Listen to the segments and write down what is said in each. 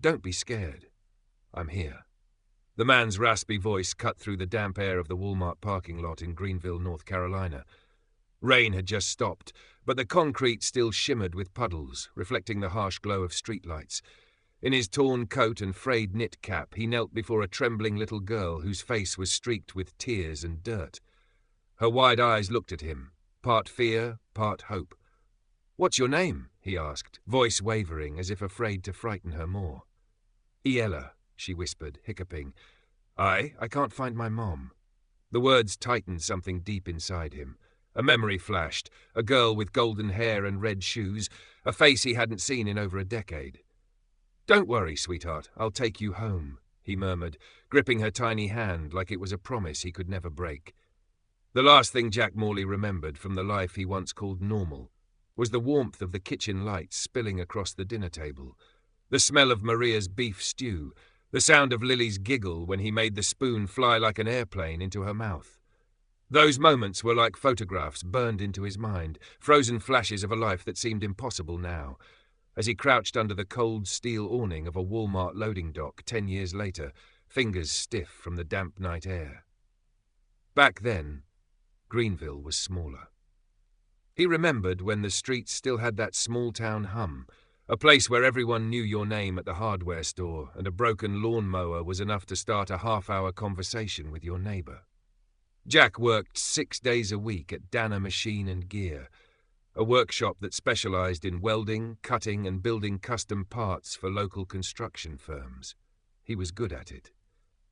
Don't be scared. I'm here." The man's raspy voice cut through the damp air of the Walmart parking lot in Greenville, North Carolina. Rain had just stopped, but the concrete still shimmered with puddles, reflecting the harsh glow of streetlights. In his torn coat and frayed knit cap, he knelt before a trembling little girl whose face was streaked with tears and dirt. Her wide eyes looked at him, part fear, part hope. "What's your name?" he asked, voice wavering as if afraid to frighten her more. "Iella," she whispered, hiccuping. I can't find my mom." The words tightened something deep inside him. A memory flashed, a girl with golden hair and red shoes, a face he hadn't seen in over a decade. "Don't worry, sweetheart, I'll take you home," he murmured, gripping her tiny hand like it was a promise he could never break. The last thing Jack Morley remembered from the life he once called normal was the warmth of the kitchen lights spilling across the dinner table, the smell of Maria's beef stew, the sound of Lily's giggle when he made the spoon fly like an airplane into her mouth. Those moments were like photographs burned into his mind, frozen flashes of a life that seemed impossible now, as he crouched under the cold steel awning of a Walmart loading dock 10 years later, fingers stiff from the damp night air. Back then, Greenville was smaller. He remembered when the streets still had that small-town hum, a place where everyone knew your name at the hardware store and a broken lawnmower was enough to start a half-hour conversation with your neighbor. Jack worked 6 days a week at Dana Machine and Gear, a workshop that specialized in welding, cutting, and building custom parts for local construction firms. He was good at it.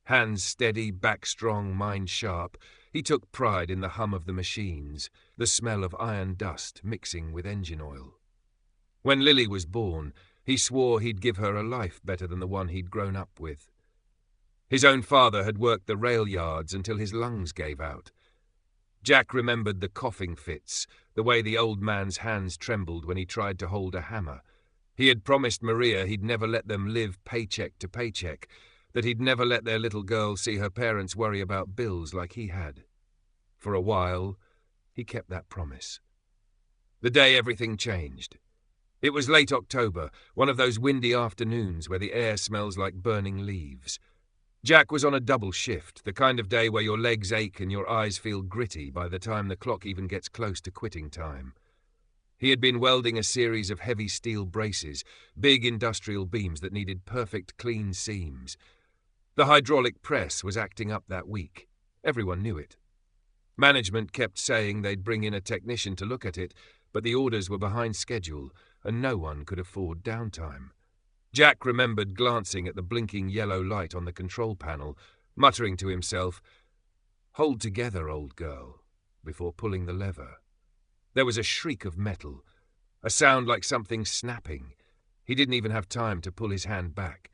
Hands steady, back strong, mind sharp, he took pride in the hum of the machines, the smell of iron dust mixing with engine oil. When Lily was born, he swore he'd give her a life better than the one he'd grown up with. His own father had worked the rail yards until his lungs gave out. Jack remembered the coughing fits, the way the old man's hands trembled when he tried to hold a hammer. He had promised Maria he'd never let them live paycheck to paycheck, that he'd never let their little girl see her parents worry about bills like he had. For a while, he kept that promise. The day everything changed. It was late October, one of those windy afternoons where the air smells like burning leaves. Jack was on a double shift, the kind of day where your legs ache and your eyes feel gritty by the time the clock even gets close to quitting time. He had been welding a series of heavy steel braces, big industrial beams that needed perfect clean seams. The hydraulic press was acting up that week. Everyone knew it. Management kept saying they'd bring in a technician to look at it, but the orders were behind schedule, and no one could afford downtime. Jack remembered glancing at the blinking yellow light on the control panel, muttering to himself, "Hold together, old girl," before pulling the lever. There was a shriek of metal, a sound like something snapping. He didn't even have time to pull his hand back.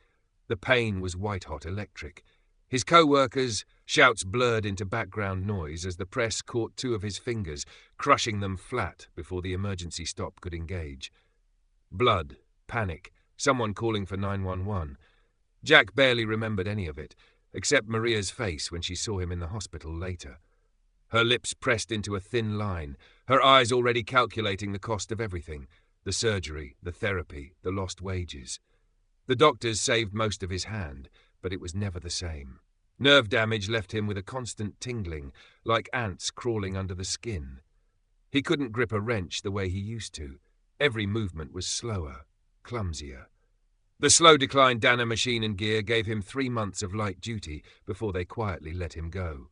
The pain was white-hot electric. His co-workers' shouts blurred into background noise as the press caught 2 of his fingers, crushing them flat before the emergency stop could engage. Blood, panic, someone calling for 911. Jack barely remembered any of it, except Maria's face when she saw him in the hospital later. Her lips pressed into a thin line, her eyes already calculating the cost of everything, the surgery, the therapy, the lost wages. The doctors saved most of his hand, but it was never the same. Nerve damage left him with a constant tingling, like ants crawling under the skin. He couldn't grip a wrench the way he used to. Every movement was slower, clumsier. The slow decline Dana Machine and Gear gave him 3 months of light duty before they quietly let him go.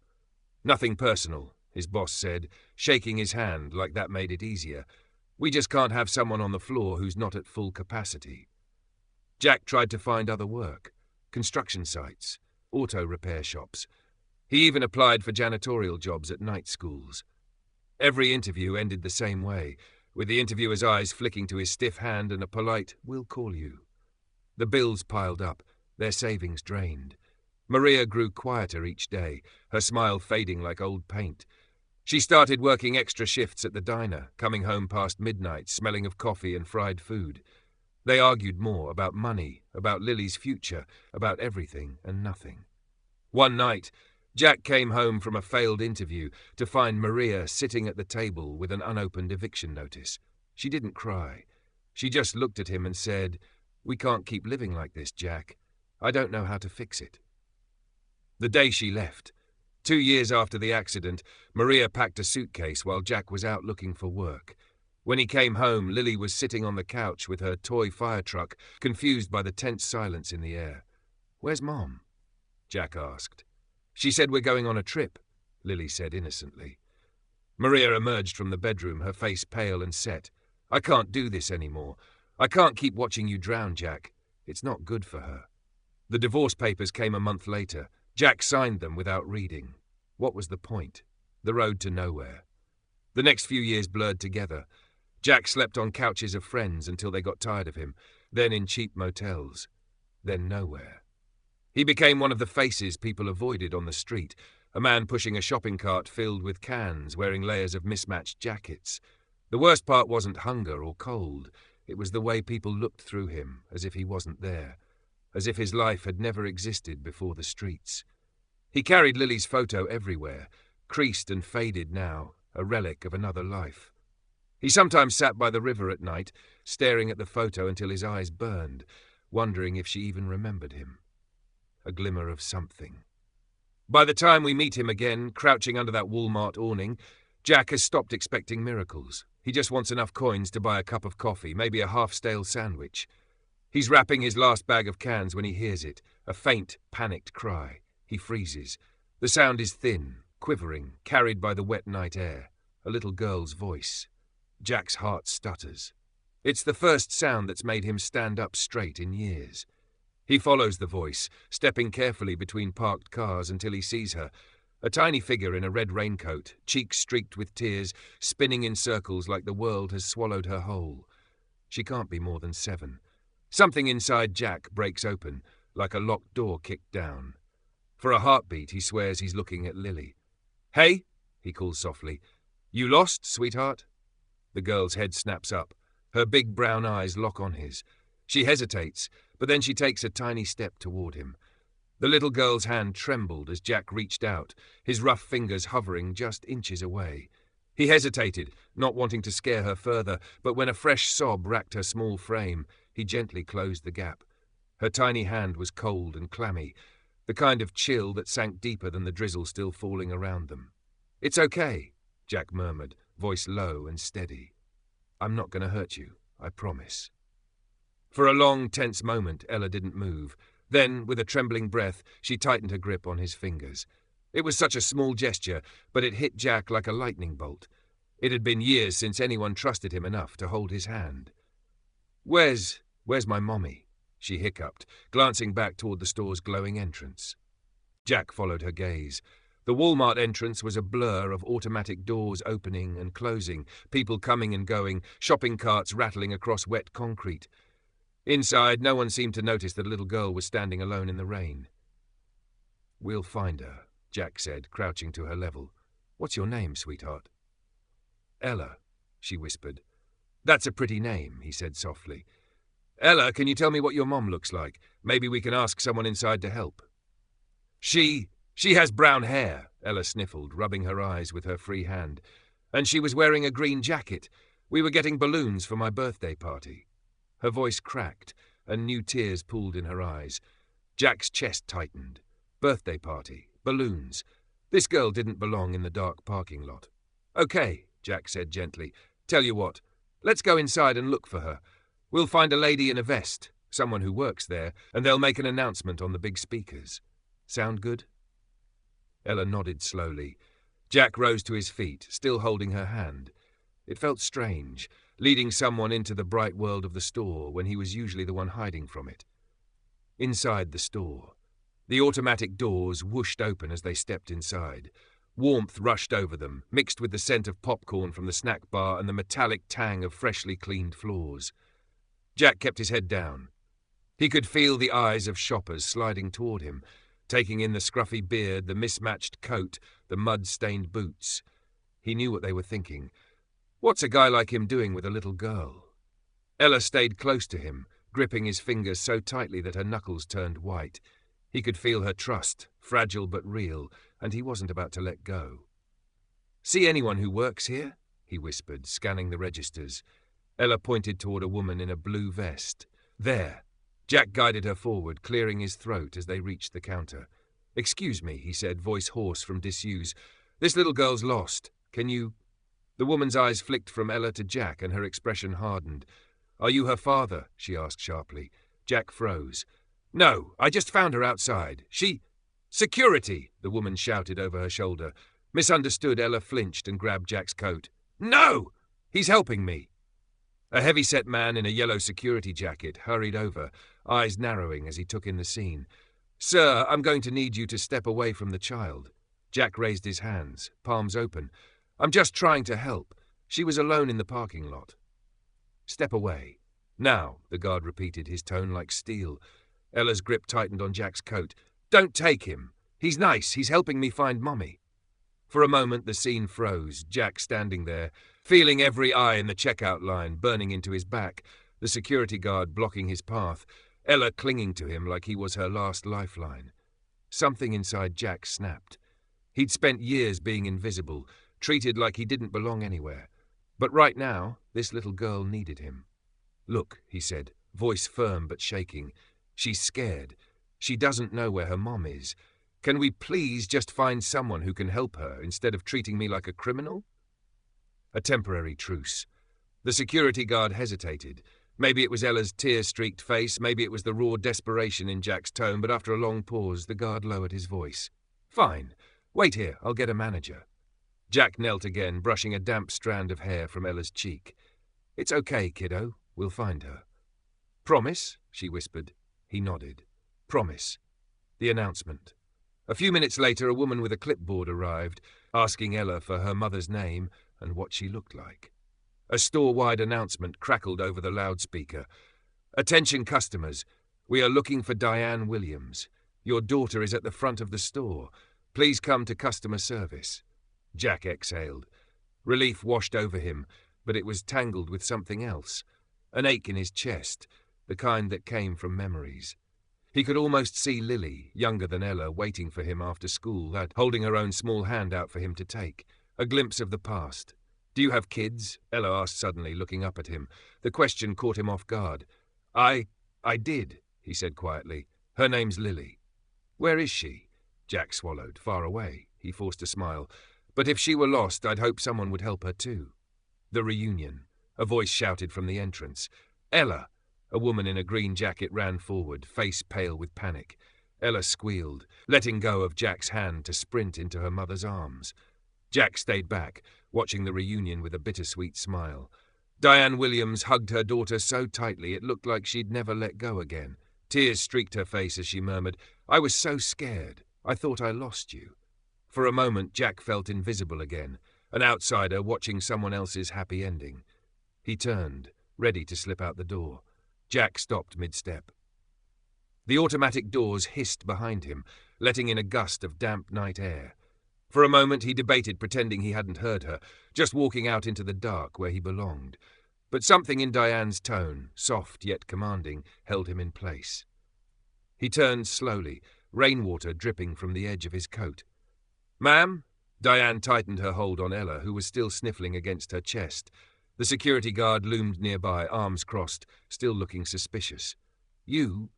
"Nothing personal," his boss said, shaking his hand like that made it easier. "We just can't have someone on the floor who's not at full capacity." Jack tried to find other work, construction sites, auto repair shops. He even applied for janitorial jobs at night schools. Every interview ended the same way, with the interviewer's eyes flicking to his stiff hand and a polite, "We'll call you." The bills piled up, their savings drained. Maria grew quieter each day, her smile fading like old paint. She started working extra shifts at the diner, coming home past midnight, smelling of coffee and fried food. They argued more about money, about Lily's future, about everything and nothing. One night, Jack came home from a failed interview to find Maria sitting at the table with an unopened eviction notice. She didn't cry. She just looked at him and said, We can't keep living like this, Jack. I don't know how to fix it. The day she left, 2 years after the accident, Maria packed a suitcase while Jack was out looking for work. When he came home, Lily was sitting on the couch with her toy fire truck, confused by the tense silence in the air. "Where's Mom?" Jack asked. "She said we're going on a trip," Lily said innocently. Maria emerged from the bedroom, her face pale and set. "I can't do this anymore. I can't keep watching you drown, Jack. It's not good for her." The divorce papers came a month later. Jack signed them without reading. What was the point? The road to nowhere. The next few years blurred together. Jack slept on couches of friends until they got tired of him, then in cheap motels, then nowhere. He became one of the faces people avoided on the street, a man pushing a shopping cart filled with cans, wearing layers of mismatched jackets. The worst part wasn't hunger or cold. It was the way people looked through him, as if he wasn't there, as if his life had never existed before the streets. He carried Lily's photo everywhere, creased and faded now, a relic of another life. He sometimes sat by the river at night, staring at the photo until his eyes burned, wondering if she even remembered him. A glimmer of something. By the time we meet him again, crouching under that Walmart awning, Jack has stopped expecting miracles. He just wants enough coins to buy a cup of coffee, maybe a half-stale sandwich. He's wrapping his last bag of cans when he hears it, a faint, panicked cry. He freezes. The sound is thin, quivering, carried by the wet night air. A little girl's voice. Jack's heart stutters. It's the first sound that's made him stand up straight in years. He follows the voice, stepping carefully between parked cars until he sees her, a tiny figure in a red raincoat, cheeks streaked with tears, spinning in circles like the world has swallowed her whole. She can't be more than 7. Something inside Jack breaks open, like a locked door kicked down. For a heartbeat, he swears he's looking at Lily. "Hey," he calls softly. "You lost, sweetheart?" The girl's head snaps up. Her big brown eyes lock on his. She hesitates, but then she takes a tiny step toward him. The little girl's hand trembled as Jack reached out, his rough fingers hovering just inches away. He hesitated, not wanting to scare her further, but when a fresh sob racked her small frame, he gently closed the gap. Her tiny hand was cold and clammy, the kind of chill that sank deeper than the drizzle still falling around them. "It's okay," Jack murmured, voice low and steady. "I'm not going to hurt you, I promise." For a long, tense moment, Ella didn't move. Then, with a trembling breath, she tightened her grip on his fingers. It was such a small gesture, but it hit Jack like a lightning bolt. It had been years since anyone trusted him enough to hold his hand. Where's my mommy?" she hiccuped, glancing back toward the store's glowing entrance. Jack followed her gaze. The Walmart entrance was a blur of automatic doors opening and closing, people coming and going, shopping carts rattling across wet concrete. Inside, no one seemed to notice that a little girl was standing alone in the rain. "We'll find her," Jack said, crouching to her level. "What's your name, sweetheart?" "Ella," she whispered. "That's a pretty name," he said softly. "Ella, can you tell me what your mom looks like? Maybe we can ask someone inside to help." She has brown hair," Ella sniffled, rubbing her eyes with her free hand. "And she was wearing a green jacket. We were getting balloons for my birthday party." Her voice cracked, and new tears pooled in her eyes. Jack's chest tightened. Birthday party, balloons. This girl didn't belong in the dark parking lot. "Okay," Jack said gently. "Tell you what, let's go inside and look for her. We'll find a lady in a vest, someone who works there, and they'll make an announcement on the big speakers. Sound good?" Ella nodded slowly. Jack rose to his feet, still holding her hand. It felt strange, leading someone into the bright world of the store when he was usually the one hiding from it. Inside the store, the automatic doors whooshed open as they stepped inside. Warmth rushed over them, mixed with the scent of popcorn from the snack bar and the metallic tang of freshly cleaned floors. Jack kept his head down. He could feel the eyes of shoppers sliding toward him, taking in the scruffy beard, the mismatched coat, the mud-stained boots. He knew what they were thinking. What's a guy like him doing with a little girl? Ella stayed close to him, gripping his fingers so tightly that her knuckles turned white. He could feel her trust, fragile but real, and he wasn't about to let go. "See anyone who works here?" he whispered, scanning the registers. Ella pointed toward a woman in a blue vest. "There," Jack guided her forward, clearing his throat as they reached the counter. "Excuse me," he said, voice hoarse from disuse. "This little girl's lost. Can you—" The woman's eyes flicked from Ella to Jack, and her expression hardened. "Are you her father?" she asked sharply. Jack froze. "No, I just found her outside. She—" "Security!" the woman shouted over her shoulder. Misunderstood, Ella flinched and grabbed Jack's coat. "No! He's helping me!" A heavy-set man in a yellow security jacket hurried over, eyes narrowing as he took in the scene. "Sir, I'm going to need you to step away from the child." Jack raised his hands, palms open. "I'm just trying to help. She was alone in the parking lot." "Step away. Now," the guard repeated, his tone like steel. Ella's grip tightened on Jack's coat. "Don't take him. He's nice. He's helping me find Mummy." For a moment the scene froze, Jack standing there, feeling every eye in the checkout line burning into his back, the security guard blocking his path, Ella clinging to him like he was her last lifeline. Something inside Jack snapped. He'd spent years being invisible, treated like he didn't belong anywhere. But right now, this little girl needed him. "Look," he said, voice firm but shaking. "She's scared. She doesn't know where her mom is. Can we please just find someone who can help her instead of treating me like a criminal?" A temporary truce. The security guard hesitated. Maybe it was Ella's tear-streaked face, maybe it was the raw desperation in Jack's tone, but after a long pause, the guard lowered his voice. "Fine. Wait here, I'll get a manager." Jack knelt again, brushing a damp strand of hair from Ella's cheek. "It's okay, kiddo. We'll find her." "Promise?" she whispered. He nodded. "Promise." The announcement. A few minutes later, a woman with a clipboard arrived, asking Ella for her mother's name and what she looked like. A store-wide announcement crackled over the loudspeaker. "Attention customers. We are looking for Diane Williams. Your daughter is at the front of the store. Please come to customer service." Jack exhaled. Relief washed over him, but it was tangled with something else. An ache in his chest, the kind that came from memories. He could almost see Lily, younger than Ella, waiting for him after school, holding her own small hand out for him to take. A glimpse of the past. "Do you have kids?" Ella asked suddenly, looking up at him. The question caught him off guard. I did," he said quietly. "Her name's Lily." "Where is she?" Jack swallowed. "Far away." He forced a smile. "But if she were lost, I'd hope someone would help her too." The reunion. A voice shouted from the entrance. "Ella!" A woman in a green jacket ran forward, face pale with panic. Ella squealed, letting go of Jack's hand to sprint into her mother's arms. Jack stayed back, watching the reunion with a bittersweet smile. Diane Williams hugged her daughter so tightly it looked like she'd never let go again. Tears streaked her face as she murmured, "I was so scared. I thought I lost you." For a moment, Jack felt invisible again, an outsider watching someone else's happy ending. He turned, ready to slip out the door. Jack stopped mid-step. The automatic doors hissed behind him, letting in a gust of damp night air. For a moment he debated pretending he hadn't heard her, just walking out into the dark where he belonged. But something in Diane's tone, soft yet commanding, held him in place. He turned slowly, rainwater dripping from the edge of his coat. "Ma'am?" Diane tightened her hold on Ella, who was still sniffling against her chest. The security guard loomed nearby, arms crossed, still looking suspicious. You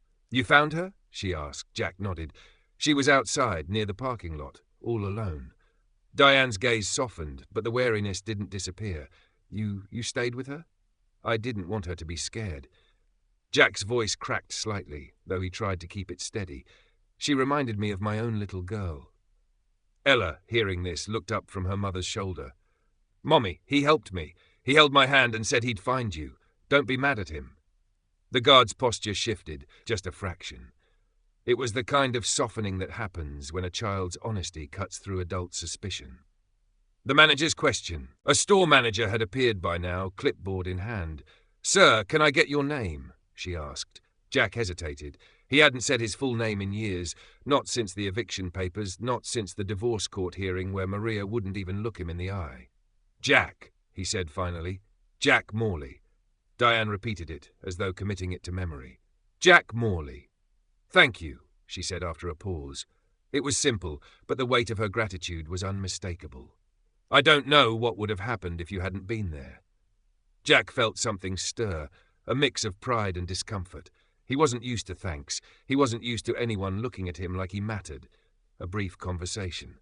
found her?" she asked. Jack nodded. "She was outside, near the parking lot, all alone." Diane's gaze softened, but the wariness didn't disappear. You stayed with her?" "I didn't want her to be scared." Jack's voice cracked slightly, though he tried to keep it steady. "She reminded me of my own little girl." Ella, hearing this, looked up from her mother's shoulder. "Mommy, he helped me. He held my hand and said he'd find you. Don't be mad at him." The guard's posture shifted, just a fraction. It was the kind of softening that happens when a child's honesty cuts through adult suspicion. The manager's question. A store manager had appeared by now, clipboard in hand. "Sir, can I get your name?" she asked. Jack hesitated. He hadn't said his full name in years, not since the eviction papers, not since the divorce court hearing where Maria wouldn't even look him in the eye. "Jack," he said finally. "Jack Morley." Diane repeated it, as though committing it to memory. "Jack Morley." "Thank you," she said after a pause. It was simple, but the weight of her gratitude was unmistakable. "I don't know what would have happened if you hadn't been there." Jack felt something stir, a mix of pride and discomfort. He wasn't used to thanks. He wasn't used to anyone looking at him like he mattered. A brief conversation.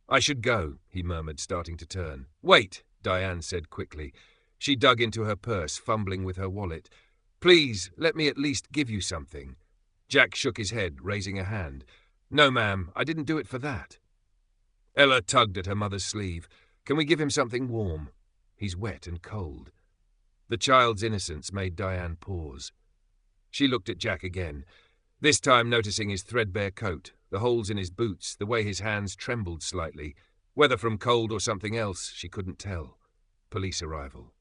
"I should go," he murmured, starting to turn. "Wait," Diane said quickly. She dug into her purse, fumbling with her wallet. "Please, let me at least give you something." Jack shook his head, raising a hand. "No, ma'am, I didn't do it for that." Ella tugged at her mother's sleeve. "Can we give him something warm? He's wet and cold." The child's innocence made Diane pause. She looked at Jack again, this time noticing his threadbare coat, the holes in his boots, the way his hands trembled slightly. Whether from cold or something else, she couldn't tell. Police arrival.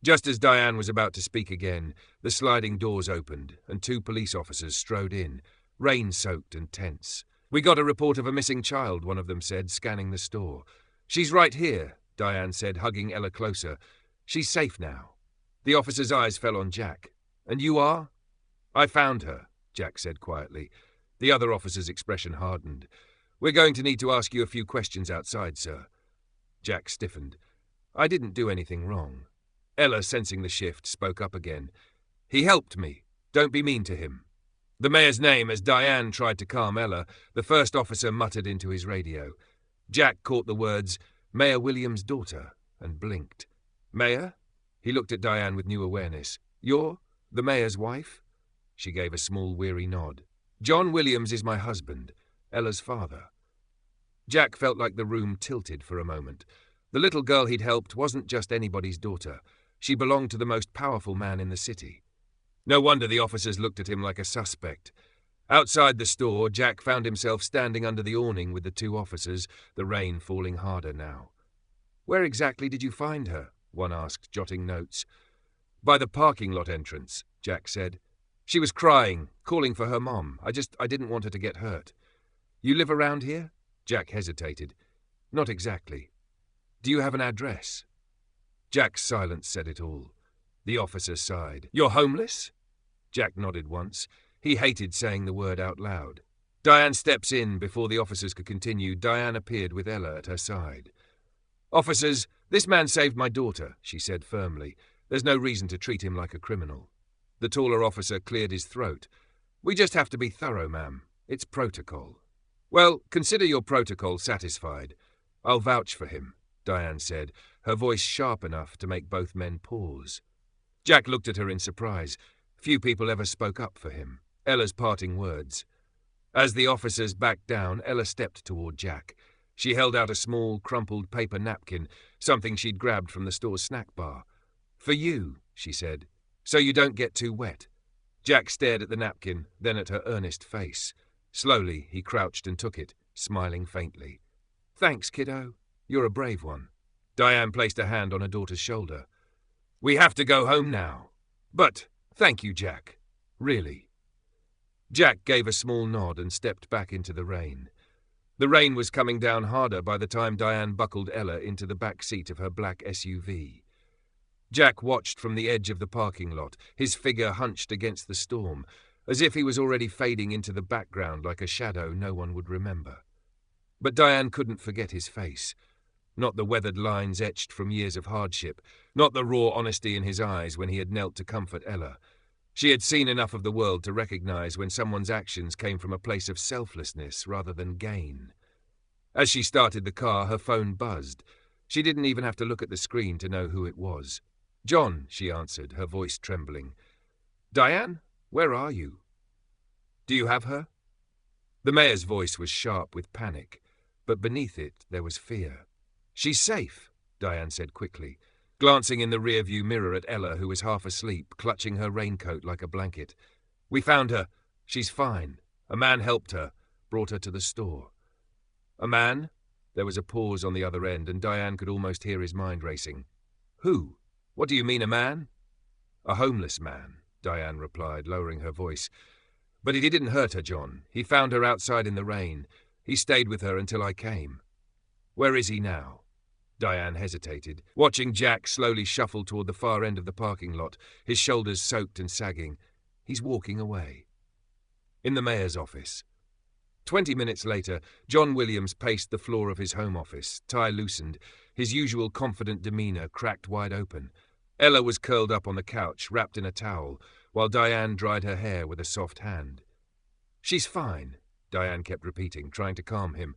Just as Diane was about to speak again, the sliding doors opened, and 2 police officers strode in, rain-soaked and tense. "We got a report of a missing child," one of them said, scanning the store. "She's right here," Diane said, hugging Ella closer. "She's safe now." The officer's eyes fell on Jack. "And you are?" "I found her," Jack said quietly. The other officer's expression hardened. "We're going to need to ask you a few questions outside, sir." Jack stiffened. "I didn't do anything wrong." Ella, sensing the shift, spoke up again. "He helped me. Don't be mean to him." The mayor's name, as Diane tried to calm Ella, the first officer muttered into his radio. Jack caught the words, "Mayor Williams' daughter," and blinked. "Mayor?" He looked at Diane with new awareness. "You're the mayor's wife?" She gave a small, weary nod. "John Williams is my husband, Ella's father." Jack felt like the room tilted for a moment. The little girl he'd helped wasn't just anybody's daughter. She belonged to the most powerful man in the city. No wonder the officers looked at him like a suspect. Outside the store, Jack found himself standing under the awning with the 2 officers, the rain falling harder now. "Where exactly did you find her?" one asked, jotting notes. "By the parking lot entrance," Jack said. "She was crying, calling for her mom. I didn't want her to get hurt." "You live around here?" Jack hesitated. "Not exactly." "Do you have an address?" Jack's silence said it all. The officer sighed. "You're homeless?" Jack nodded once. He hated saying the word out loud. Diane steps in. Before the officers could continue, Diane appeared with Ella at her side. "Officers, this man saved my daughter," she said firmly. "There's no reason to treat him like a criminal." The taller officer cleared his throat. "We just have to be thorough, ma'am. It's protocol." "Well, consider your protocol satisfied. I'll vouch for him," Diane said, her voice sharp enough to make both men pause. Jack looked at her in surprise. Few people ever spoke up for him. Ella's parting words. As the officers backed down, Ella stepped toward Jack. She held out a small, crumpled paper napkin, something she'd grabbed from the store's snack bar. "For you," she said, "so you don't get too wet." Jack stared at the napkin, then at her earnest face. Slowly, he crouched and took it, smiling faintly. "Thanks, kiddo. You're a brave one." Diane placed a hand on her daughter's shoulder. "We have to go home now. But thank you, Jack. Really." Jack gave a small nod and stepped back into the rain. The rain was coming down harder by the time Diane buckled Ella into the back seat of her black SUV. Jack watched from the edge of the parking lot, his figure hunched against the storm, as if he was already fading into the background like a shadow no one would remember. But Diane couldn't forget his face. Not the weathered lines etched from years of hardship, not the raw honesty in his eyes when he had knelt to comfort Ella. She had seen enough of the world to recognize when someone's actions came from a place of selflessness rather than gain. As she started the car, her phone buzzed. She didn't even have to look at the screen to know who it was. "John," she answered, her voice trembling. "Diane, where are you?" "Do you have her?" The mayor's voice was sharp with panic, but beneath it there was fear. "She's safe," Diane said quickly, glancing in the rearview mirror at Ella, who was half asleep, clutching her raincoat like a blanket. "We found her. She's fine. A man helped her, brought her to the store." "A man?" There was a pause on the other end, and Diane could almost hear his mind racing. "Who? What do you mean, a man?" "A homeless man," Diane replied, lowering her voice. "But he didn't hurt her, John. He found her outside in the rain. He stayed with her until I came." "Where is he now?" Diane hesitated, watching Jack slowly shuffle toward the far end of the parking lot, his shoulders soaked and sagging. "He's walking away." In the mayor's office. 20 minutes later, John Williams paced the floor of his home office, tie loosened, his usual confident demeanor cracked wide open. Ella was curled up on the couch, wrapped in a towel, while Diane dried her hair with a soft hand. "She's fine," Diane kept repeating, trying to calm him.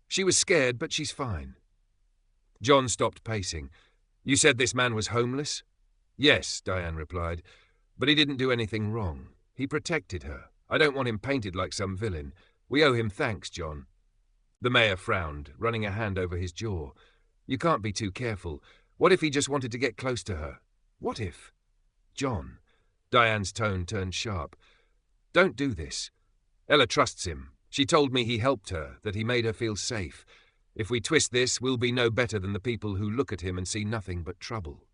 "She was scared, but she's fine." John stopped pacing. "You said this man was homeless?" "Yes," Diane replied, "but he didn't do anything wrong. He protected her. I don't want him painted like some villain. We owe him thanks, John." The mayor frowned, running a hand over his jaw. "You can't be too careful. What if he just wanted to get close to her? What if—" "John." Diane's tone turned sharp. "Don't do this. Ella trusts him. She told me he helped her, that he made her feel safe. If we twist this, we'll be no better than the people who look at him and see nothing but trouble."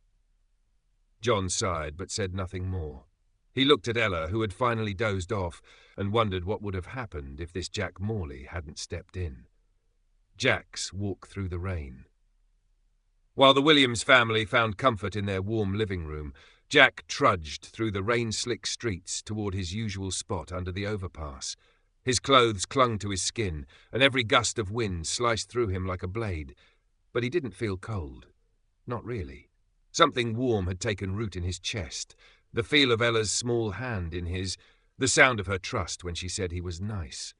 John sighed, but said nothing more. He looked at Ella, who had finally dozed off, and wondered what would have happened if this Jack Morley hadn't stepped in. Jack's walk through the rain. While the Williams family found comfort in their warm living room, Jack trudged through the rain-slick streets toward his usual spot under the overpass. His clothes clung to his skin, and every gust of wind sliced through him like a blade. But he didn't feel cold. Not really. Something warm had taken root in his chest, the feel of Ella's small hand in his, the sound of her trust when she said he was nice.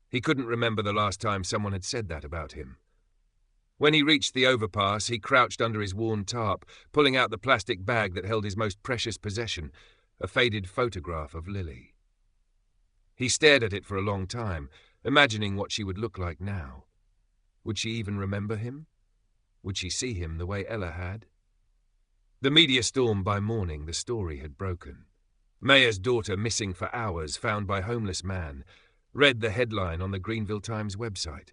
He couldn't remember the last time someone had said that about him. When he reached the overpass, he crouched under his worn tarp, pulling out the plastic bag that held his most precious possession, a faded photograph of Lily. He stared at it for a long time, imagining what she would look like now. Would she even remember him? Would she see him the way Ella had? The media storm by morning, the story had broken. Mayor's daughter missing for hours, found by homeless man, read the headline on the Greenville Times website.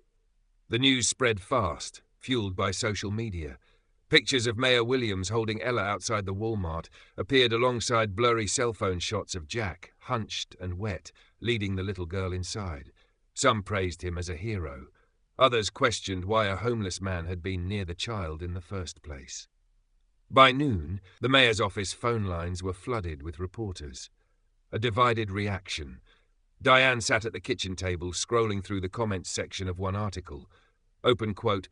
The news spread fast, fueled by social media. Pictures of Mayor Williams holding Ella outside the Walmart appeared alongside blurry cell phone shots of Jack, hunched and wet, leading the little girl inside. Some praised him as a hero. Others questioned why a homeless man had been near the child in the first place. By noon, the mayor's office phone lines were flooded with reporters. A divided reaction. Diane sat at the kitchen table, scrolling through the comments section of one article. Open quote,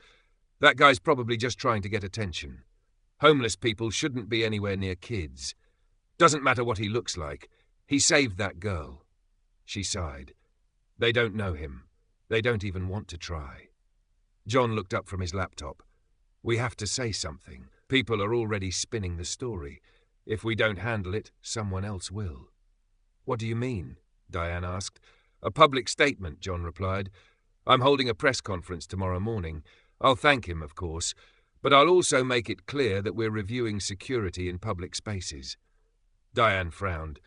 "That guy's probably just trying to get attention. Homeless people shouldn't be anywhere near kids. Doesn't matter what he looks like. He saved that girl." She sighed. "They don't know him. They don't even want to try." John looked up from his laptop. "We have to say something. People are already spinning the story. If we don't handle it, someone else will." "What do you mean?" Diane asked. "A public statement," John replied. "I'm holding a press conference tomorrow morning. I'll thank him, of course, but I'll also make it clear that we're reviewing security in public spaces." Diane frowned.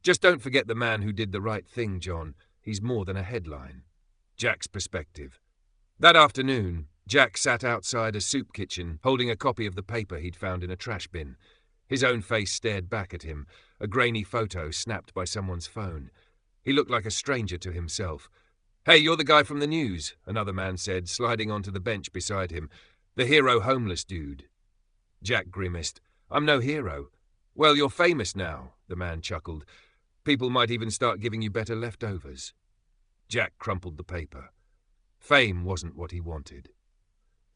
"Just don't forget the man who did the right thing, John. He's more than a headline." Jack's perspective. That afternoon, Jack sat outside a soup kitchen, holding a copy of the paper he'd found in a trash bin. His own face stared back at him, a grainy photo snapped by someone's phone. He looked like a stranger to himself. "Hey, you're the guy from the news," another man said, sliding onto the bench beside him. "The hero homeless dude." Jack grimaced. "I'm no hero." "Well, you're famous now," the man chuckled. "People might even start giving you better leftovers." Jack crumpled the paper. Fame wasn't what he wanted.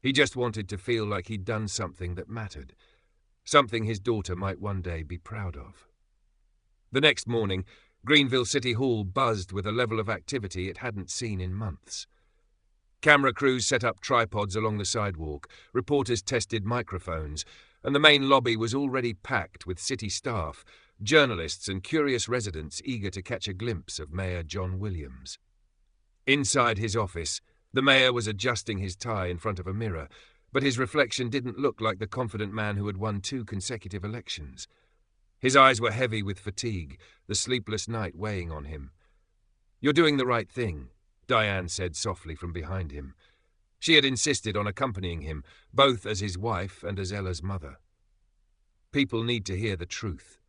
He just wanted to feel like he'd done something that mattered, something his daughter might one day be proud of. The next morning, Greenville City Hall buzzed with a level of activity it hadn't seen in months. Camera crews set up tripods along the sidewalk, reporters tested microphones, and the main lobby was already packed with city staff, journalists and curious residents eager to catch a glimpse of Mayor John Williams. Inside his office, the mayor was adjusting his tie in front of a mirror, but his reflection didn't look like the confident man who had won 2 consecutive elections. His eyes were heavy with fatigue, the sleepless night weighing on him. "You're doing the right thing," Diane said softly from behind him. She had insisted on accompanying him, both as his wife and as Ella's mother. "People need to hear the truth.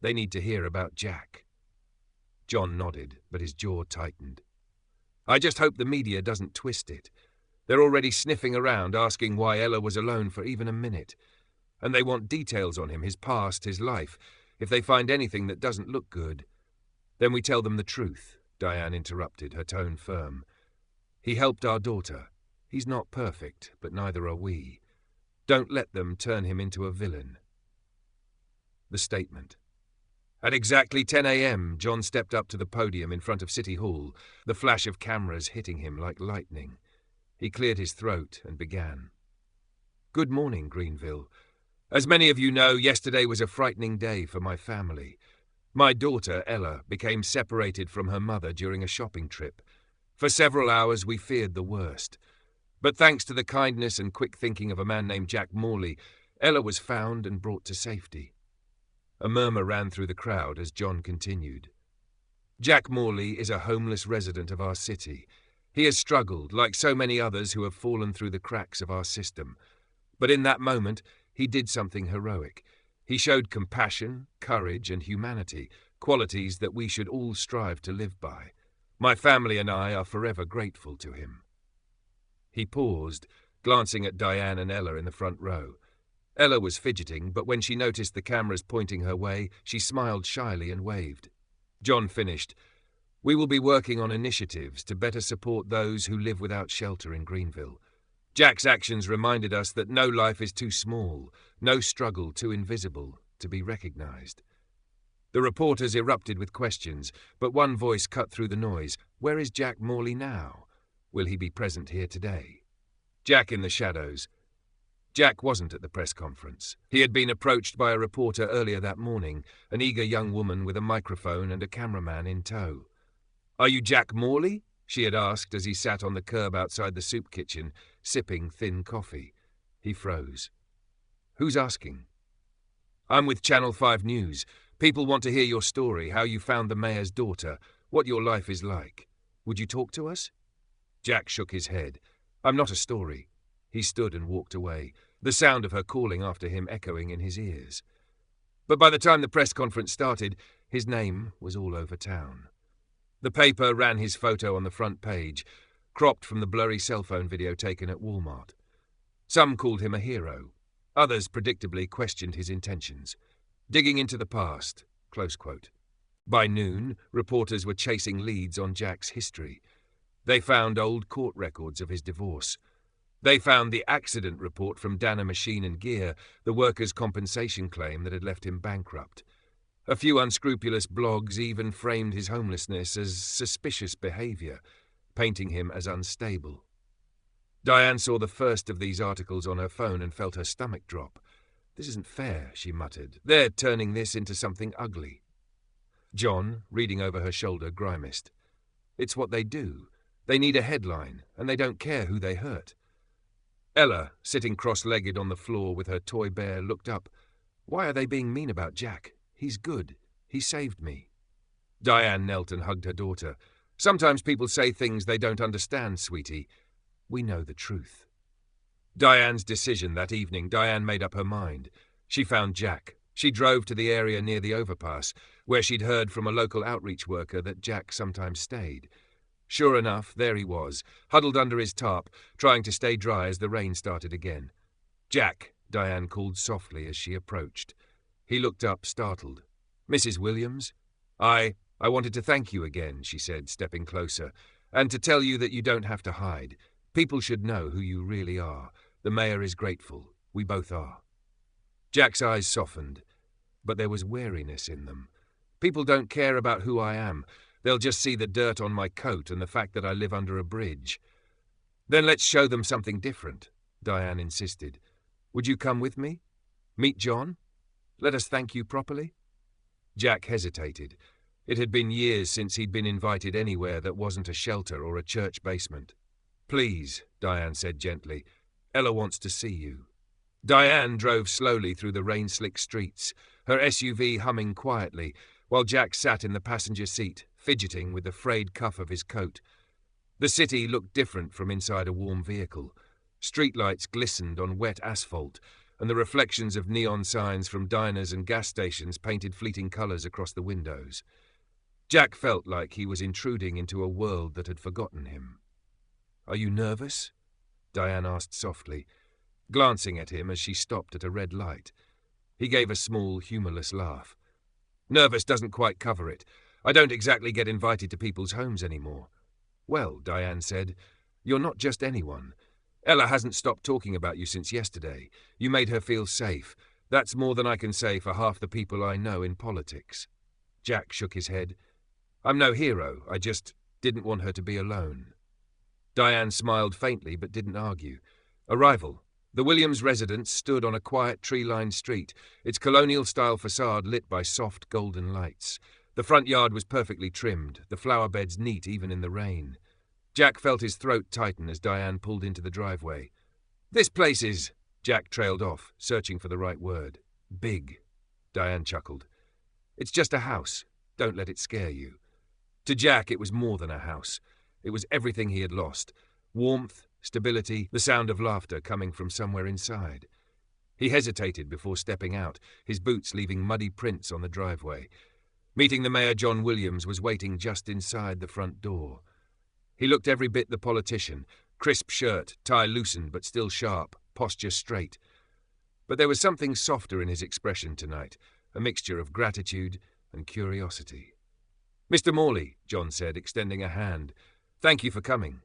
They need to hear about Jack." John nodded, but his jaw tightened. "I just hope the media doesn't twist it. They're already sniffing around, asking why Ella was alone for even a minute. And they want details on him, his past, his life, if they find anything that doesn't look good. Then we tell them the truth," Diane interrupted, her tone firm. "He helped our daughter. He's not perfect, but neither are we. Don't let them turn him into a villain." The statement. At exactly 10 a.m., John stepped up to the podium in front of City Hall, the flash of cameras hitting him like lightning. He cleared his throat and began. Good morning, Greenville. As many of you know, yesterday was a frightening day for my family. My daughter, Ella, became separated from her mother during a shopping trip. For several hours we feared the worst. But thanks to the kindness and quick thinking of a man named Jack Morley, Ella was found and brought to safety. A murmur ran through the crowd as John continued. Jack Morley is a homeless resident of our city. He has struggled, like so many others who have fallen through the cracks of our system. But in that moment, he did something heroic. He showed compassion, courage, and humanity, qualities that we should all strive to live by. My family and I are forever grateful to him. He paused, glancing at Diane and Ella in the front row. Ella was fidgeting, but when she noticed the cameras pointing her way, she smiled shyly and waved. John finished. We will be working on initiatives to better support those who live without shelter in Greenville. Jack's actions reminded us that no life is too small, no struggle too invisible to be recognized. The reporters erupted with questions, but one voice cut through the noise. Where is Jack Morley now? Will he be present here today? Jack in the shadows. Jack wasn't at the press conference. He had been approached by a reporter earlier that morning, an eager young woman with a microphone and a cameraman in tow. Are you Jack Morley? She had asked as he sat on the curb outside the soup kitchen, sipping thin coffee. He froze. Who's asking? I'm with Channel 5 News. People want to hear your story, how you found the mayor's daughter, what your life is like. Would you talk to us? Jack shook his head. I'm not a story. He stood and walked away, the sound of her calling after him echoing in his ears. But by the time the press conference started, his name was all over town. The paper ran his photo on the front page, cropped from the blurry cell phone video taken at Walmart. Some called him a hero. Others predictably questioned his intentions. Digging into the past, close quote. By noon, reporters were chasing leads on Jack's history. They found old court records of his divorce. They found the accident report from Dana Machine and Gear, the workers' compensation claim that had left him bankrupt. A few unscrupulous blogs even framed his homelessness as suspicious behavior, painting him as unstable. Diane saw the first of these articles on her phone and felt her stomach drop. This isn't fair, she muttered. They're turning this into something ugly. John, reading over her shoulder, grimaced. It's what they do. They need a headline, and they don't care who they hurt. Ella, sitting cross-legged on the floor with her toy bear, looked up. Why are they being mean about Jack? He's good. He saved me. Diane knelt and hugged her daughter. Sometimes people say things they don't understand, sweetie. We know the truth. Diane's decision that evening, Diane made up her mind. She found Jack. She drove to the area near the overpass, where she'd heard from a local outreach worker that Jack sometimes stayed. Sure enough, there he was, huddled under his tarp, trying to stay dry as the rain started again. Jack, Diane called softly as she approached. He looked up, startled. Mrs. Williams? I wanted to thank you again, she said, stepping closer, and to tell you that you don't have to hide. People should know who you really are. The mayor is grateful. We both are. Jack's eyes softened, but there was wariness in them. People don't care about who I am. They'll just see the dirt on my coat and the fact that I live under a bridge. Then let's show them something different, Diane insisted. Would you come with me? Meet John? Let us thank you properly? Jack hesitated. It had been years since he'd been invited anywhere that wasn't a shelter or a church basement. Please, Diane said gently. Ella wants to see you. Diane drove slowly through the rain-slick streets, her SUV humming quietly, while Jack sat in the passenger seat, fidgeting with the frayed cuff of his coat. The city looked different from inside a warm vehicle. Streetlights glistened on wet asphalt, and the reflections of neon signs from diners and gas stations painted fleeting colours across the windows. Jack felt like he was intruding into a world that had forgotten him. Are you nervous? Diane asked softly, glancing at him as she stopped at a red light. He gave a small, humourless laugh. Nervous doesn't quite cover it. I don't exactly get invited to people's homes anymore. Well, Diane said, you're not just anyone. Ella hasn't stopped talking about you since yesterday. You made her feel safe. That's more than I can say for half the people I know in politics. Jack shook his head. I'm no hero, I just didn't want her to be alone. Diane smiled faintly but didn't argue. Arrival. The Williams residence stood on a quiet tree-lined street, its colonial-style facade lit by soft golden lights. The front yard was perfectly trimmed, the flower beds neat even in the rain. Jack felt his throat tighten as Diane pulled into the driveway. This place is... Jack trailed off, searching for the right word. Big. Diane chuckled. It's just a house. Don't let it scare you. To Jack, it was more than a house. It was everything he had lost. Warmth, stability, the sound of laughter coming from somewhere inside. He hesitated before stepping out, his boots leaving muddy prints on the driveway. Meeting the Mayor, John Williams, was waiting just inside the front door. He looked every bit the politician, crisp shirt, tie loosened but still sharp, posture straight. But there was something softer in his expression tonight, a mixture of gratitude and curiosity. Mr. Morley, John said, extending a hand. Thank you for coming.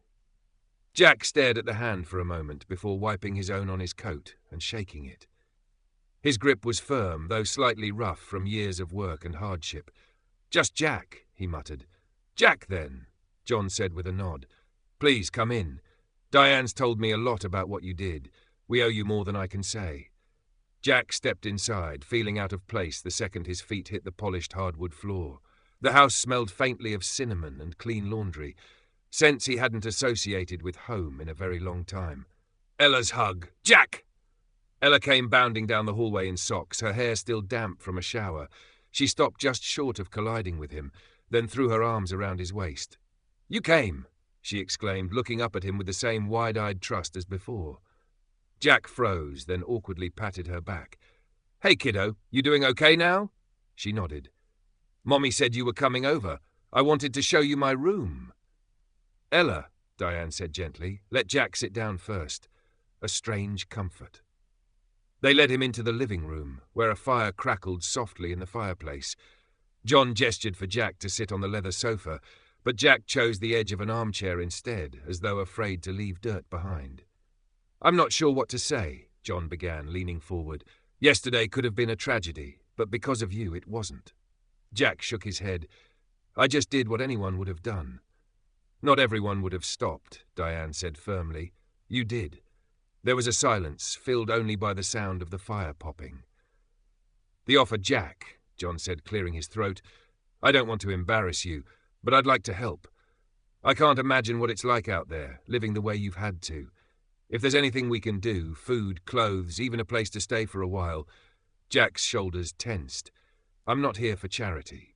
Jack stared at the hand for a moment before wiping his own on his coat and shaking it. His grip was firm, though slightly rough from years of work and hardship. Just Jack, he muttered. Jack, then, John said with a nod. Please come in. Diane's told me a lot about what you did. We owe you more than I can say. Jack stepped inside, feeling out of place the second his feet hit the polished hardwood floor. The house smelled faintly of cinnamon and clean laundry, scents he hadn't associated with home in a very long time. Ella's hug. Jack! Ella came bounding down the hallway in socks, her hair still damp from a shower. She stopped just short of colliding with him, then threw her arms around his waist. You came, she exclaimed, looking up at him with the same wide-eyed trust as before. Jack froze, then awkwardly patted her back. Hey, kiddo, you doing okay now? She nodded. Mommy said you were coming over. I wanted to show you my room. Ella, Diane said gently, let Jack sit down first. A strange comfort. They led him into the living room, where a fire crackled softly in the fireplace. John gestured for Jack to sit on the leather sofa, but Jack chose the edge of an armchair instead, as though afraid to leave dirt behind. I'm not sure what to say, John began, leaning forward. Yesterday could have been a tragedy, but because of you it wasn't. Jack shook his head. I just did what anyone would have done. Not everyone would have stopped, Diane said firmly. You did. There was a silence, filled only by the sound of the fire popping. The offer, Jack, John said, clearing his throat. I don't want to embarrass you, but I'd like to help. I can't imagine what it's like out there, living the way you've had to. If there's anything we can do, food, clothes, even a place to stay for a while. Jack's shoulders tensed. I'm not here for charity.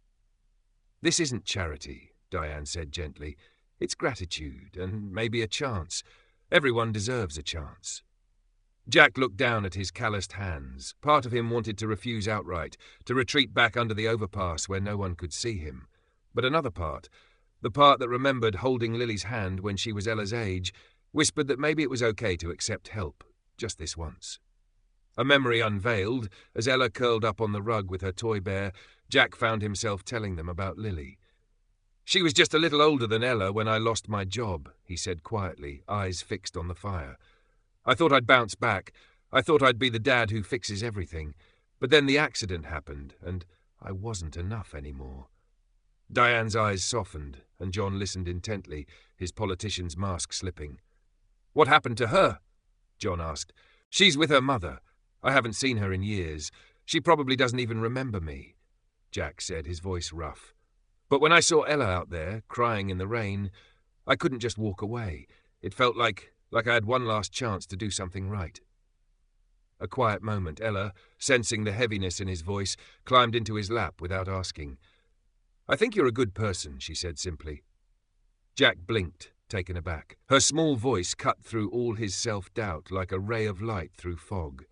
This isn't charity, Diane said gently. It's gratitude, and maybe a chance. Everyone deserves a chance. Jack looked down at his calloused hands. Part of him wanted to refuse outright, to retreat back under the overpass where no one could see him. But another part, the part that remembered holding Lily's hand when she was Ella's age, whispered that maybe it was okay to accept help, just this once. A memory unveiled, as Ella curled up on the rug with her toy bear, Jack found himself telling them about Lily. She was just a little older than Ella when I lost my job, he said quietly, eyes fixed on the fire. I thought I'd bounce back. I thought I'd be the dad who fixes everything. But then the accident happened, and I wasn't enough anymore. Diane's eyes softened, and John listened intently, his politician's mask slipping. What happened to her? John asked. She's with her mother. I haven't seen her in years. She probably doesn't even remember me, Jack said, his voice rough. But when I saw Ella out there, crying in the rain, I couldn't just walk away. It felt like I had one last chance to do something right. A quiet moment, Ella, sensing the heaviness in his voice, climbed into his lap without asking. I think you're a good person, she said simply. Jack blinked, taken aback. Her small voice cut through all his self-doubt like a ray of light through fog.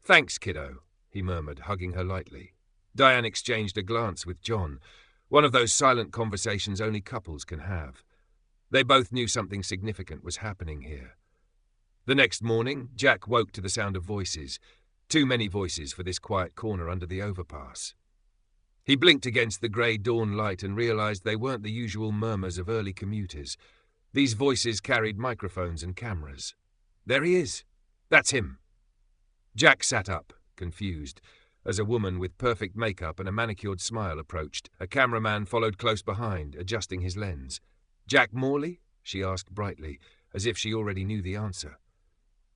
Thanks, kiddo, he murmured, hugging her lightly. Diane exchanged a glance with John, one of those silent conversations only couples can have. They both knew something significant was happening here. The next morning, Jack woke to the sound of voices. Too many voices for this quiet corner under the overpass. He blinked against the grey dawn light and realized they weren't the usual murmurs of early commuters. These voices carried microphones and cameras. There he is. That's him. Jack sat up, confused. As a woman with perfect makeup and a manicured smile approached, a cameraman followed close behind, adjusting his lens. "Jack Morley?" she asked brightly, as if she already knew the answer.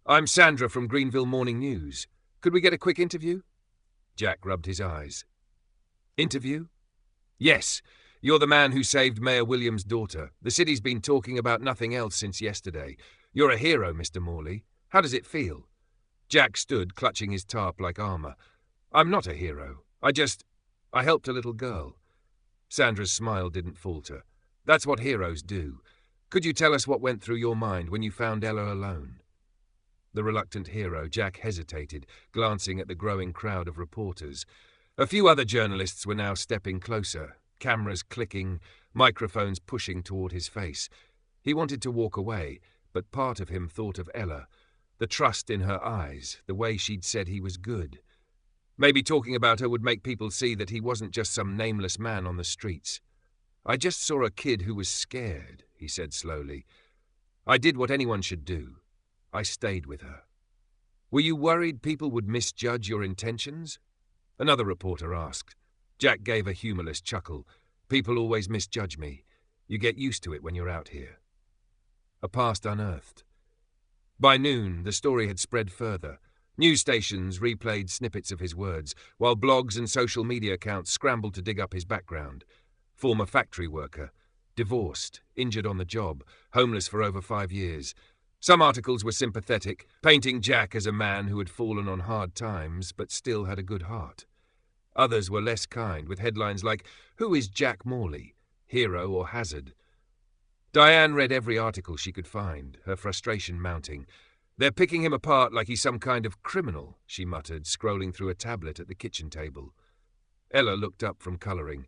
"I'm Sandra from Greenville Morning News. Could we get a quick interview?" Jack rubbed his eyes. "Interview?" "Yes. You're the man who saved Mayor Williams' daughter. The city's been talking about nothing else since yesterday. You're a hero, Mr. Morley. How does it feel?" Jack stood, clutching his tarp like armor. "I'm not a hero. I helped a little girl." Sandra's smile didn't falter. "That's what heroes do. Could you tell us what went through your mind when you found Ella alone?" The reluctant hero, Jack, hesitated, glancing at the growing crowd of reporters. A few other journalists were now stepping closer, cameras clicking, microphones pushing toward his face. He wanted to walk away, but part of him thought of Ella, the trust in her eyes, the way she'd said he was good. Maybe talking about her would make people see that he wasn't just some nameless man on the streets. "I just saw a kid who was scared," he said slowly. "I did what anyone should do. I stayed with her." "Were you worried people would misjudge your intentions?" Another reporter asked. Jack gave a humorless chuckle. "People always misjudge me. You get used to it when you're out here." A past unearthed. By noon, the story had spread further. News stations replayed snippets of his words, while blogs and social media accounts scrambled to dig up his background. Former factory worker, divorced, injured on the job, homeless for over 5 years. Some articles were sympathetic, painting Jack as a man who had fallen on hard times but still had a good heart. Others were less kind, with headlines like, "Who is Jack Morley? Hero or hazard?" Diane read every article she could find, her frustration mounting. "They're picking him apart like he's some kind of criminal," she muttered, scrolling through a tablet at the kitchen table. Ella looked up from colouring.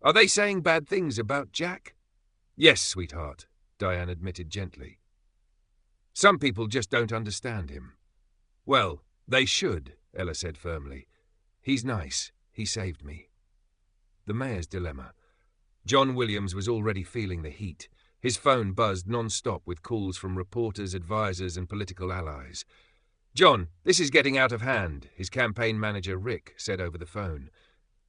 "Are they saying bad things about Jack?" "Yes, sweetheart," Diane admitted gently. "Some people just don't understand him." "Well, they should," Ella said firmly. "He's nice. He saved me." The mayor's dilemma. John Williams was already feeling the heat. His phone buzzed non-stop with calls from reporters, advisors, and political allies. "John, this is getting out of hand," his campaign manager, Rick, said over the phone.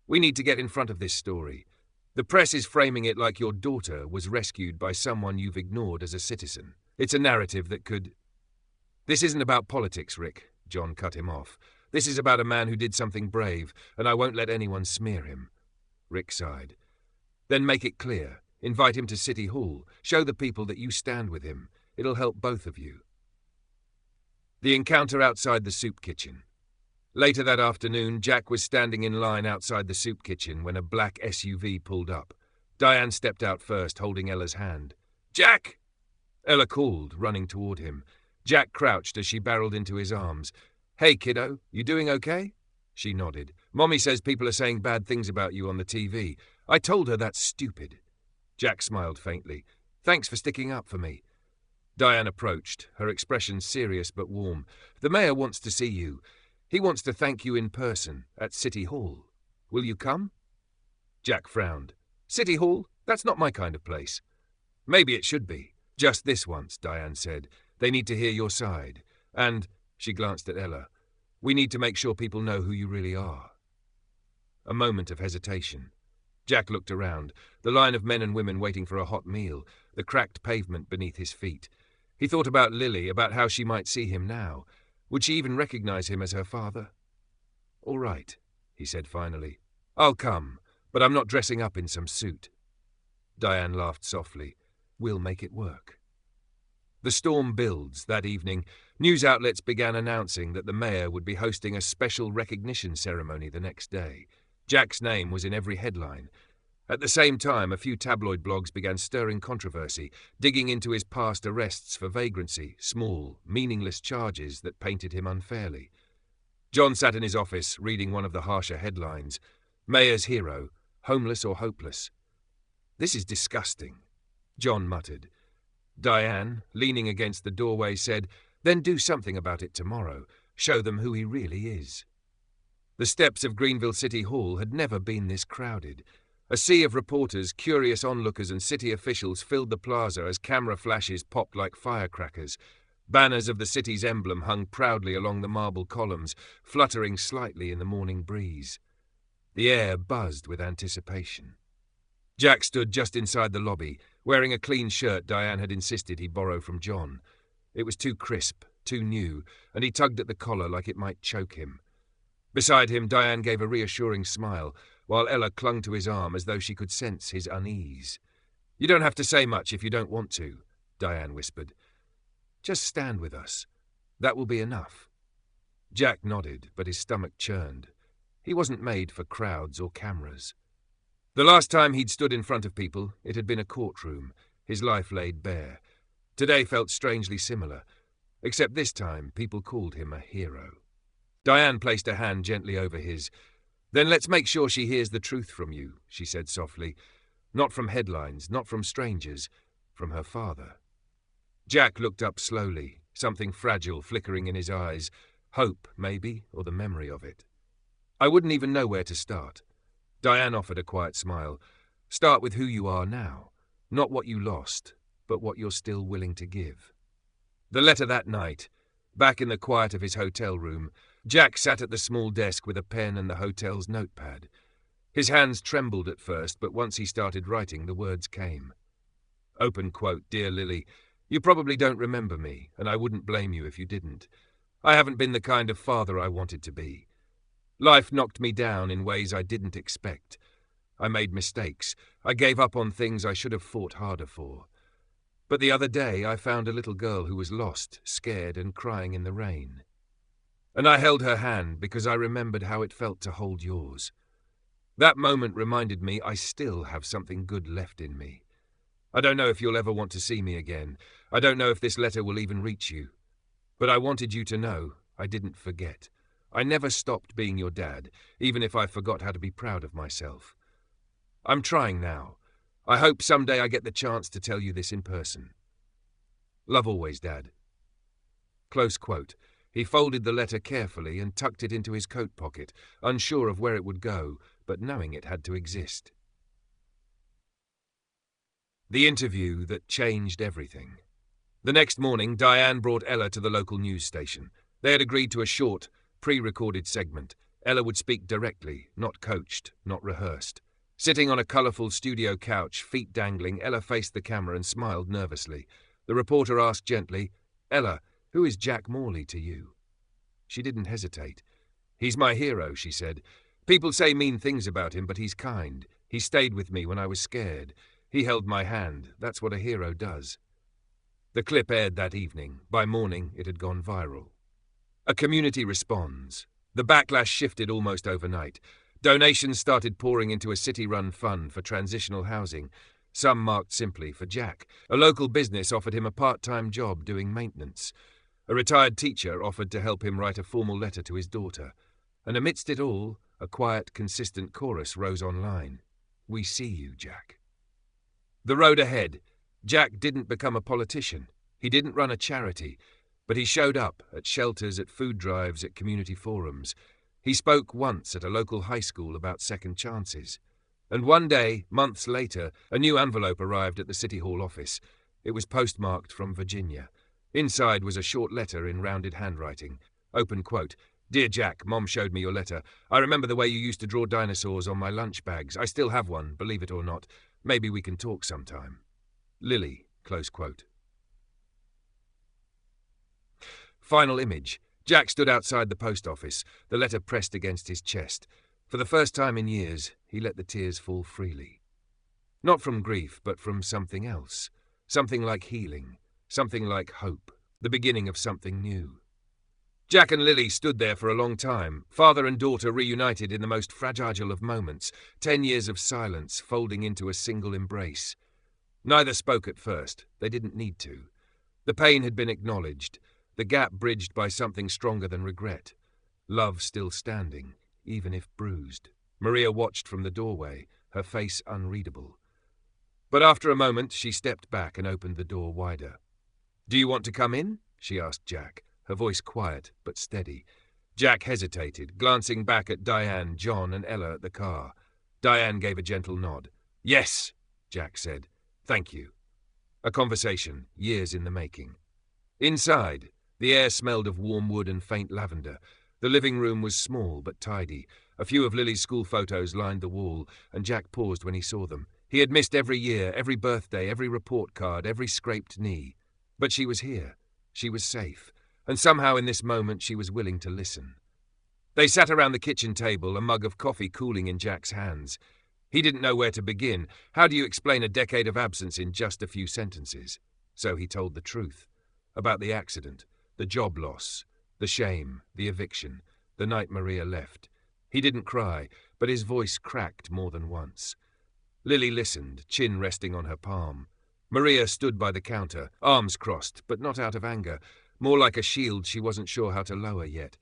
"We need to get in front of this story. The press is framing it like your daughter was rescued by someone you've ignored as a citizen. It's a narrative that could—" "This isn't about politics, Rick," John cut him off. "This is about a man who did something brave, and I won't let anyone smear him." Rick sighed. "Then make it clear. Invite him to City Hall. Show the people that you stand with him. It'll help both of you." The encounter outside the soup kitchen. Later that afternoon, Jack was standing in line outside the soup kitchen when a black SUV pulled up. Diane stepped out first, holding Ella's hand. "Jack!" Ella called, running toward him. Jack crouched as she barreled into his arms. "Hey, kiddo, you doing okay?" She nodded. "Mommy says people are saying bad things about you on the TV. I told her that's stupid." Jack smiled faintly. "Thanks for sticking up for me." Diane approached, her expression serious but warm. "The mayor wants to see you. He wants to thank you in person, at City Hall. Will you come?" Jack frowned. "City Hall? That's not my kind of place." "Maybe it should be. Just this once," Diane said. "They need to hear your side. And," she glanced at Ella, "we need to make sure people know who you really are." A moment of hesitation. Jack looked around, the line of men and women waiting for a hot meal, the cracked pavement beneath his feet. He thought about Lily, about how she might see him now. Would she even recognize him as her father? "All right," he said finally. "I'll come, but I'm not dressing up in some suit." Diane laughed softly. "We'll make it work." The storm builds. That evening, news outlets began announcing that the mayor would be hosting a special recognition ceremony the next day. Jack's name was in every headline. At the same time, a few tabloid blogs began stirring controversy, digging into his past arrests for vagrancy, small, meaningless charges that painted him unfairly. John sat in his office, reading one of the harsher headlines. "Mayor's hero, homeless or hopeless." "This is disgusting," John muttered. Diane, leaning against the doorway, said, "Then do something about it tomorrow. Show them who he really is." The steps of Greenville City Hall had never been this crowded. A sea of reporters, curious onlookers and city officials filled the plaza as camera flashes popped like firecrackers. Banners of the city's emblem hung proudly along the marble columns, fluttering slightly in the morning breeze. The air buzzed with anticipation. Jack stood just inside the lobby, wearing a clean shirt Diane had insisted he borrow from John. It was too crisp, too new, and he tugged at the collar like it might choke him. Beside him, Diane gave a reassuring smile, while Ella clung to his arm as though she could sense his unease. "You don't have to say much if you don't want to," Diane whispered. "Just stand with us. That will be enough." Jack nodded, but his stomach churned. He wasn't made for crowds or cameras. The last time he'd stood in front of people, it had been a courtroom, his life laid bare. Today felt strangely similar, except this time people called him a hero. Diane placed a hand gently over his. "Then let's make sure she hears the truth from you," she said softly. "Not from headlines, not from strangers, from her father." Jack looked up slowly, something fragile flickering in his eyes. Hope, maybe, or the memory of it. "I wouldn't even know where to start." Diane offered a quiet smile. "Start with who you are now. Not what you lost, but what you're still willing to give." The letter that night. Back in the quiet of his hotel room, Jack sat at the small desk with a pen and the hotel's notepad. His hands trembled at first, but once he started writing, the words came. Open quote, "Dear Lily, you probably don't remember me, and I wouldn't blame you if you didn't. I haven't been the kind of father I wanted to be. Life knocked me down in ways I didn't expect. I made mistakes. I gave up on things I should have fought harder for. But the other day I found a little girl who was lost, scared, and crying in the rain. And I held her hand because I remembered how it felt to hold yours. That moment reminded me I still have something good left in me. I don't know if you'll ever want to see me again. I don't know if this letter will even reach you. But I wanted you to know I didn't forget. I never stopped being your dad, even if I forgot how to be proud of myself. I'm trying now. I hope someday I get the chance to tell you this in person. Love always, Dad." Close quote. He folded the letter carefully and tucked it into his coat pocket, unsure of where it would go, but knowing it had to exist. The interview that changed everything. The next morning, Diane brought Ella to the local news station. They had agreed to a short, pre-recorded segment. Ella would speak directly, not coached, not rehearsed. Sitting on a colourful studio couch, feet dangling, Ella faced the camera and smiled nervously. The reporter asked gently, "Ella, who is Jack Morley to you?" She didn't hesitate. "He's my hero," she said. "People say mean things about him, but he's kind. He stayed with me when I was scared. He held my hand. That's what a hero does." The clip aired that evening. By morning, it had gone viral. A community responds. The backlash shifted almost overnight. Donations started pouring into a city-run fund for transitional housing, some marked simply for Jack. A local business offered him a part-time job doing maintenance. A retired teacher offered to help him write a formal letter to his daughter. And amidst it all, a quiet, consistent chorus rose online. "We see you, Jack." The road ahead. Jack didn't become a politician. He didn't run a charity. But he showed up at shelters, at food drives, at community forums. He spoke once at a local high school about second chances. And one day, months later, a new envelope arrived at the City Hall office. It was postmarked from Virginia. Inside was a short letter in rounded handwriting. Open quote, "Dear Jack, Mom showed me your letter. I remember the way you used to draw dinosaurs on my lunch bags. I still have one, believe it or not. Maybe we can talk sometime. Lily," close quote. Final image. Jack stood outside the post office, the letter pressed against his chest. For the first time in years, he let the tears fall freely. Not from grief, but from something else. Something like healing. Something like hope. The beginning of something new. Jack and Lily stood there for a long time, father and daughter reunited in the most fragile of moments, 10 years of silence folding into a single embrace. Neither spoke at first. They didn't need to. The pain had been acknowledged. The gap bridged by something stronger than regret. Love still standing, even if bruised. Maria watched from the doorway, her face unreadable. But after a moment, she stepped back and opened the door wider. "Do you want to come in?" she asked Jack, her voice quiet but steady. Jack hesitated, glancing back at Diane, John, and Ella at the car. Diane gave a gentle nod. "Yes," Jack said. "Thank you." A conversation, years in the making. Inside, the air smelled of warm wood and faint lavender. The living room was small but tidy. A few of Lily's school photos lined the wall, and Jack paused when he saw them. He had missed every year, every birthday, every report card, every scraped knee. But she was here. She was safe. And somehow in this moment she was willing to listen. They sat around the kitchen table, a mug of coffee cooling in Jack's hands. He didn't know where to begin. How do you explain a decade of absence in just a few sentences? So he told the truth. About the accident, the job loss, the shame, the eviction, the night Maria left. He didn't cry, but his voice cracked more than once. Lily listened, chin resting on her palm. Maria stood by the counter, arms crossed, but not out of anger, more like a shield she wasn't sure how to lower yet.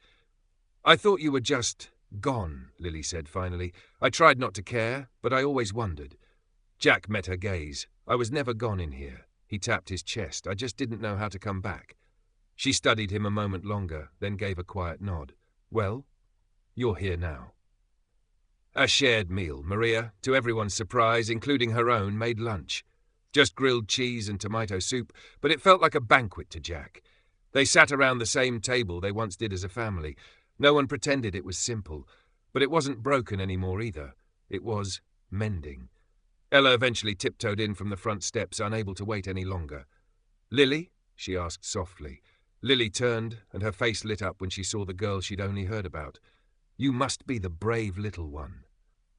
"I thought you were just gone," Lily said finally. "I tried not to care, but I always wondered." Jack met her gaze. "I was never gone in here." He tapped his chest. "I just didn't know how to come back." She studied him a moment longer, then gave a quiet nod. "Well, you're here now." A shared meal. Maria, to everyone's surprise, including her own, made lunch. Just grilled cheese and tomato soup, but it felt like a banquet to Jack. They sat around the same table they once did as a family. No one pretended it was simple, but it wasn't broken anymore either. It was mending. Ella eventually tiptoed in from the front steps, unable to wait any longer. "Lily?" she asked softly. Lily turned, and her face lit up when she saw the girl she'd only heard about. "You must be the brave little one."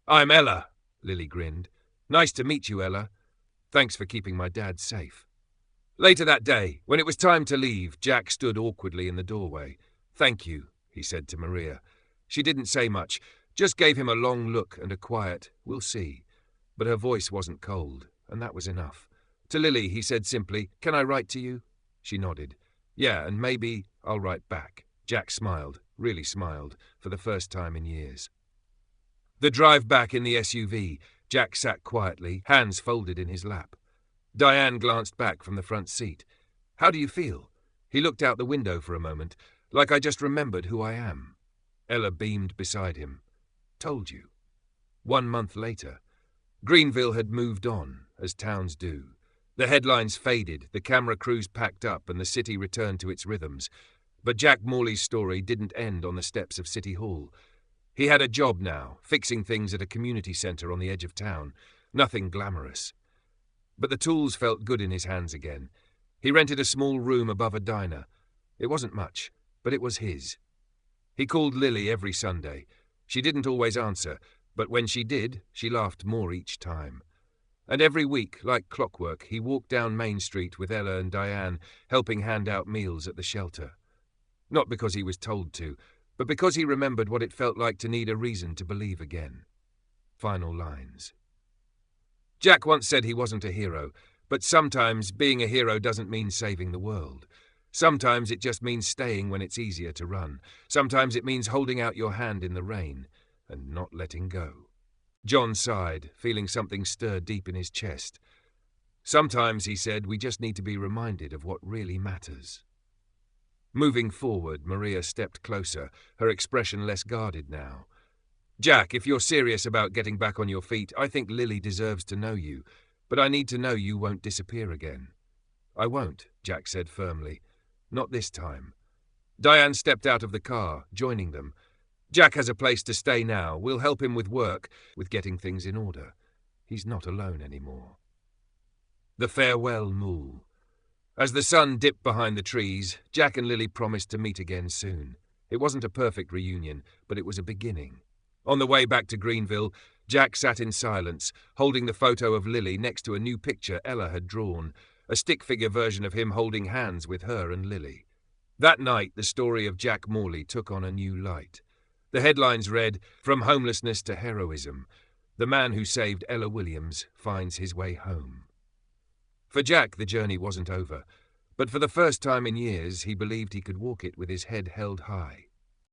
"I'm Ella," Lily grinned. "Nice to meet you, Ella. Thanks for keeping my dad safe." Later that day, when it was time to leave, Jack stood awkwardly in the doorway. "Thank you," he said to Maria. She didn't say much, just gave him a long look and a quiet, "We'll see." But her voice wasn't cold, and that was enough. To Lily, he said simply, "Can I write to you?" She nodded. "Yeah, and maybe I'll write back." Jack smiled, really smiled, for the first time in years. The drive back in the SUV, Jack sat quietly, hands folded in his lap. Diane glanced back from the front seat. "How do you feel?" He looked out the window for a moment, like I just remembered who I am. Ella beamed beside him. "Told you." 1 month later. Greenville had moved on, as towns do. The headlines faded, the camera crews packed up, and the city returned to its rhythms. But Jack Morley's story didn't end on the steps of City Hall. He had a job now, fixing things at a community centre on the edge of town. Nothing glamorous. But the tools felt good in his hands again. He rented a small room above a diner. It wasn't much, but it was his. He called Lily every Sunday. She didn't always answer, but when she did, she laughed more each time. And every week, like clockwork, he walked down Main Street with Ella and Diane, helping hand out meals at the shelter. Not because he was told to, but because he remembered what it felt like to need a reason to believe again. Final lines. Jack once said he wasn't a hero, but sometimes being a hero doesn't mean saving the world. Sometimes it just means staying when it's easier to run. Sometimes it means holding out your hand in the rain and not letting go. John sighed, feeling something stir deep in his chest. Sometimes, he said, we just need to be reminded of what really matters. Moving forward, Maria stepped closer, her expression less guarded now. "Jack, if you're serious about getting back on your feet, I think Lily deserves to know you, but I need to know you won't disappear again." "I won't," Jack said firmly. "Not this time." Diane stepped out of the car, joining them. "Jack has a place to stay now. We'll help him with work, with getting things in order. He's not alone anymore." The farewell mool. As the sun dipped behind the trees, Jack and Lily promised to meet again soon. It wasn't a perfect reunion, but it was a beginning. On the way back to Greenville, Jack sat in silence, holding the photo of Lily next to a new picture Ella had drawn, a stick-figure version of him holding hands with her and Lily. That night, the story of Jack Morley took on a new light. The headlines read, "From homelessness to heroism, the man who saved Ella Williams finds his way home." For Jack, the journey wasn't over, but for the first time in years, he believed he could walk it with his head held high.